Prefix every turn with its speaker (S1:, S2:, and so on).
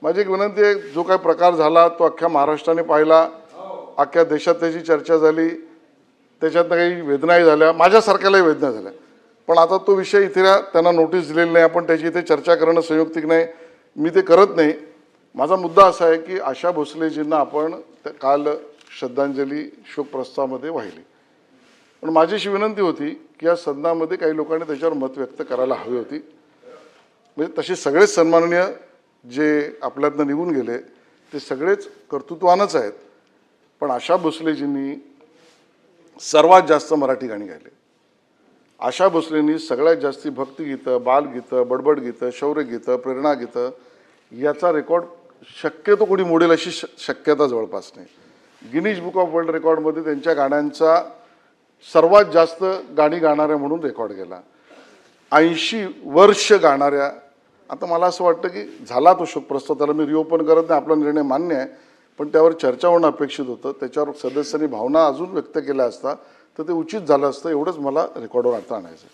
S1: माझी एक विनंती आहे, जो काही प्रकार झाला तो अख्ख्या महाराष्ट्राने पाहिला, अख्ख्या देशात त्याची चर्चा झाली, त्याच्यात काही वेदनाही झाल्या, माझ्यासारख्यालाही वेदना झाल्या. पण आता तो विषय इथे त्यांना नोटीस दिलेली नाही, आपण त्याची इथे चर्चा करणं संयुक्तिक नाही, मी ते करत नाही. माझा मुद्दा असा आहे की आशा भोसलेजींना आपण काल श्रद्धांजली शोकप्रस्तावामध्ये वाहिली. पण माझी अशी विनंती होती की या सदनामध्ये काही लोकांनी त्याच्यावर मत व्यक्त करायला हवी होती. म्हणजे तसे सगळेच सन्माननीय जे आपल्यातनं निघून गेले ते सगळेच कर्तृत्वानच आहेत, पण आशा भोसलेजींनी सर्वात जास्त मराठी गाणी गायली. आशा भोसलेंनी सगळ्यात जास्ती भक्तिगीतं, बालगीतं, बडबड गीतं, शौर्यगीतं, प्रेरणागीतं याचा रेकॉर्ड शक्यतो कोणी मोडेल अशी शक्यता जवळपास नाही. गिनीज बुक ऑफ वर्ल्ड रेकॉर्डमध्ये त्यांच्या गाण्यांचा सर्वात जास्त गाणी गाणाऱ्या म्हणून रेकॉर्ड गेला. 80 वर्ष गाणाऱ्या. आता मला असं वाटतं की झाला तो शोकप्रस्ताव, त्याला मी रिओपन करत नाही, आपला निर्णय मान्य आहे, पण त्यावर चर्चा होणं अपेक्षित होतं. त्याच्यावर सदस्यांनी भावना अजून व्यक्त केल्या असता तर ते उचित झालं असतं. एवढंच मला रेकॉर्डवर आता आणायचं.